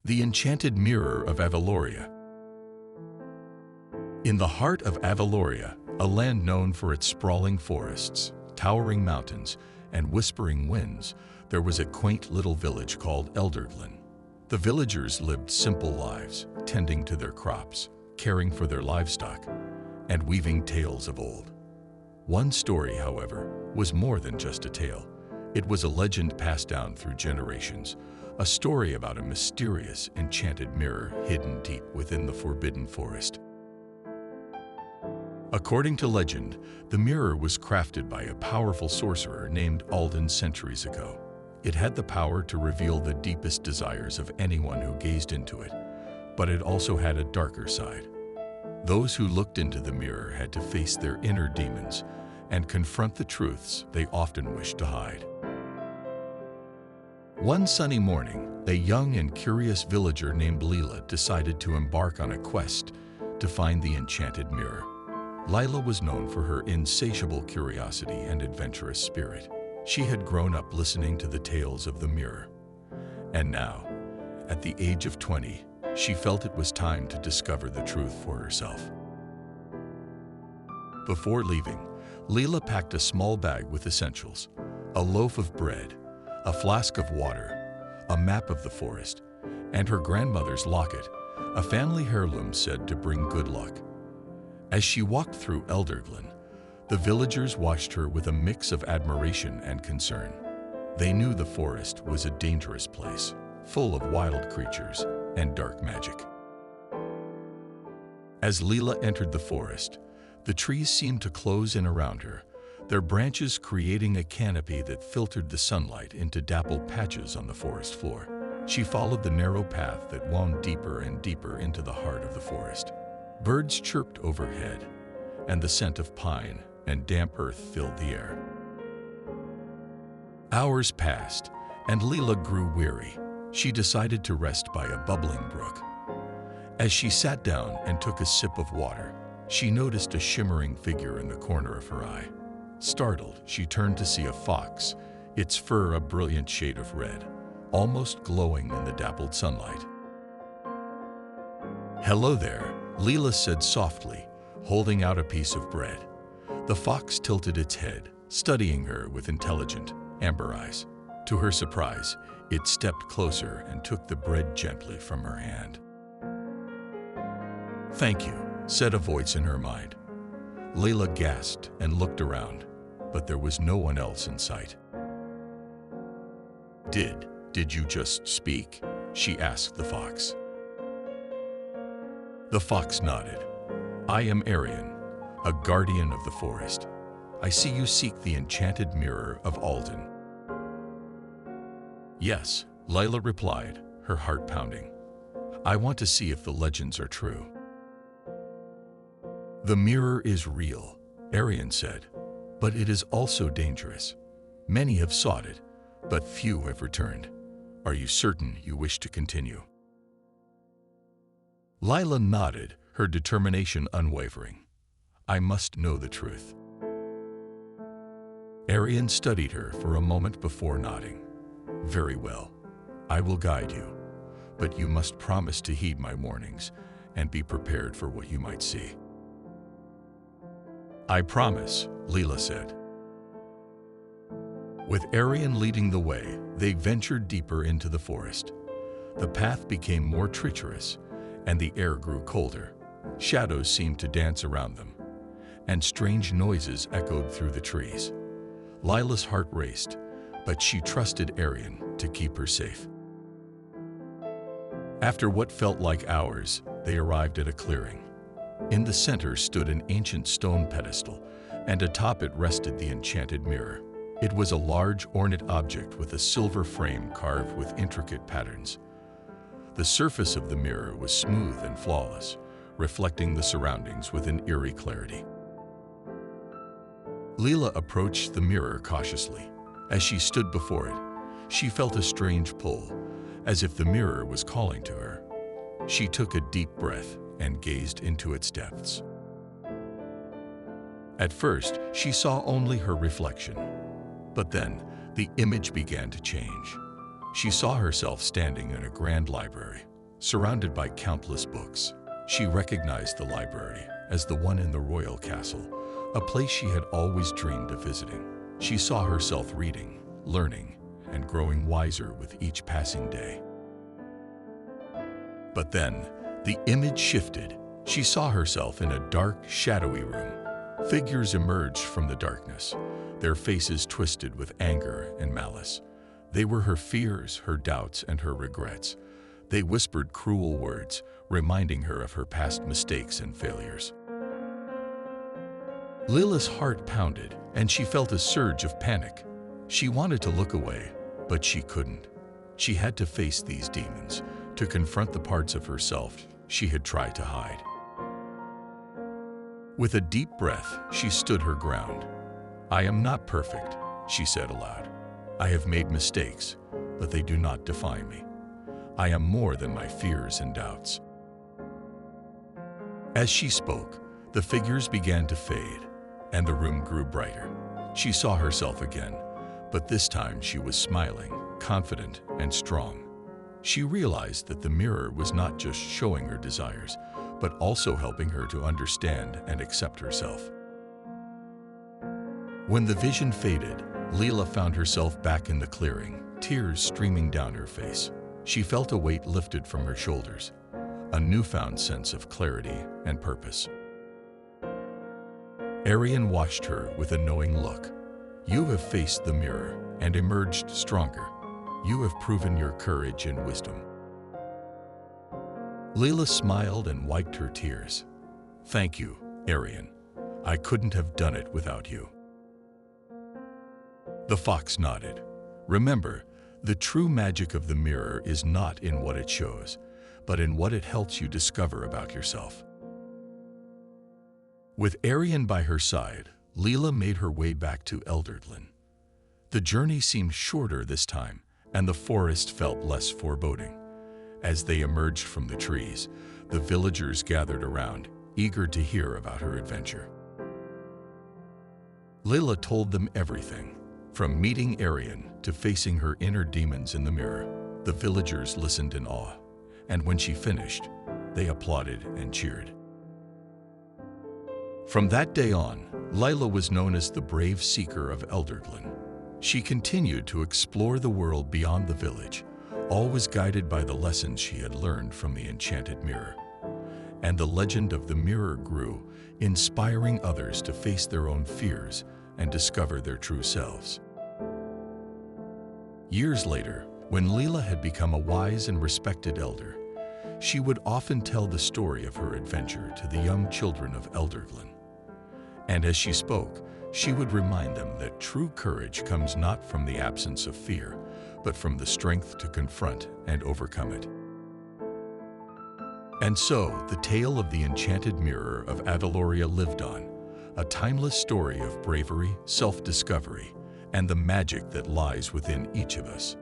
The Enchanted Mirror of Aveloria. In the heart of Aveloria, a land known for its sprawling forests, towering mountains, and whispering winds, there was a quaint little village called Alden. The villagers lived simple lives, tending to their crops, caring for their livestock, and weaving tales of old. One story, however, was more than just a tale. It was a legend passed down through generations, a story about a mysterious, enchanted mirror hidden deep within the forbidden forest. According to legend, the mirror was crafted by a powerful sorcerer named Alden centuries ago. It had the power to reveal the deepest desires of anyone who gazed into it, but it also had a darker side. Those who looked into the mirror had to face their inner demons and confront the truths they often wished to hide. One sunny morning, a young and curious villager named Lila decided to embark on a quest to find the enchanted mirror. Lila was known for her insatiable curiosity and adventurous spirit. She had grown up listening to the tales of the mirror. And now, at the age of 20, she felt it was time to discover the truth for herself. Before leaving, Lila packed a small bag with essentials: a loaf of bread, a flask of water, a map of the forest, and her grandmother's locket, a family heirloom said to bring good luck. As she walked through Alden, the villagers watched her with a mix of admiration and concern. They knew the forest was a dangerous place, full of wild creatures and dark magic. As Lila entered the forest, the trees seemed to close in around her, their branches creating a canopy that filtered the sunlight into dappled patches on the forest floor. She followed the narrow path that wound deeper and deeper into the heart of the forest. Birds chirped overhead, and the scent of pine and damp earth filled the air. Hours passed, and Lila grew weary. She decided to rest by a bubbling brook. As she sat down and took a sip of water, she noticed a shimmering figure in the corner of her eye. Startled, she turned to see a fox, its fur a brilliant shade of red, almost glowing in the dappled sunlight. "Hello there," Lila said softly, holding out a piece of bread. The fox tilted its head, studying her with intelligent, amber eyes. To her surprise, it stepped closer and took the bread gently from her hand. "Thank you," said a voice in her mind. Lila gasped and looked around, but there was no one else in sight. Did you just speak?" she asked the fox. The fox nodded. "I am Arion, a guardian of the forest. I see you seek the enchanted mirror of Alden." "Yes," Lila replied, her heart pounding. "I want to see if the legends are true." "The mirror is real," Arion said, "but it is also dangerous. Many have sought it, but few have returned. Are you certain you wish to continue?" Lila nodded, her determination unwavering. "I must know the truth." Arion studied her for a moment before nodding. "Very well. I will guide you, but you must promise to heed my warnings and be prepared for what you might see." "I promise," Lila said. With Arion leading the way, they ventured deeper into the forest. The path became more treacherous, and the air grew colder. Shadows seemed to dance around them, and strange noises echoed through the trees. Lila's heart raced, but she trusted Arion to keep her safe. After what felt like hours, they arrived at a clearing. In the center stood an ancient stone pedestal, and atop it rested the enchanted mirror. It was a large, ornate object with a silver frame carved with intricate patterns. The surface of the mirror was smooth and flawless, reflecting the surroundings with an eerie clarity. Lila approached the mirror cautiously. As she stood before it, she felt a strange pull, as if the mirror was calling to her. She took a deep breath and gazed into its depths. At first, she saw only her reflection, but then the image began to change. She saw herself standing in a grand library, surrounded by countless books. She recognized the library as the one in the royal castle, a place she had always dreamed of visiting. She saw herself reading, learning, and growing wiser with each passing day. But then, the image shifted. She saw herself in a dark, shadowy room. Figures emerged from the darkness, their faces twisted with anger and malice. They were her fears, her doubts, and her regrets. They whispered cruel words, reminding her of her past mistakes and failures. Lila's heart pounded, and she felt a surge of panic. She wanted to look away, but she couldn't. She had to face these demons, to confront the parts of herself she had tried to hide. With a deep breath, she stood her ground. "I am not perfect," she said aloud. "I have made mistakes, but they do not define me. I am more than my fears and doubts." As she spoke, the figures began to fade, and the room grew brighter. She saw herself again, but this time she was smiling, confident, and strong. She realized that the mirror was not just showing her desires, but also helping her to understand and accept herself. When the vision faded, Lila found herself back in the clearing, tears streaming down her face. She felt a weight lifted from her shoulders, a newfound sense of clarity and purpose. Arion watched her with a knowing look. "You have faced the mirror and emerged stronger. You have proven your courage and wisdom." Lila smiled and wiped her tears. "Thank you, Arion. I couldn't have done it without you." The fox nodded. "Remember, the true magic of the mirror is not in what it shows, but in what it helps you discover about yourself." With Arion by her side, Lila made her way back to Elderdlin. The journey seemed shorter this time, and the forest felt less foreboding. As they emerged from the trees, the villagers gathered around, eager to hear about her adventure. Lila told them everything, from meeting Arion to facing her inner demons in the mirror. The villagers listened in awe, and when she finished, they applauded and cheered. From that day on, Lila was known as the brave seeker of Elderdlin. She continued to explore the world beyond the village, always guided by the lessons she had learned from the enchanted mirror. And the legend of the mirror grew, inspiring others to face their own fears and discover their true selves. Years later, when Lila had become a wise and respected elder, she would often tell the story of her adventure to the young children of Elderdlin. And as she spoke, she would remind them that true courage comes not from the absence of fear, but from the strength to confront and overcome it. And so, the tale of the enchanted mirror of Aveloria lived on, a timeless story of bravery, self-discovery, and the magic that lies within each of us.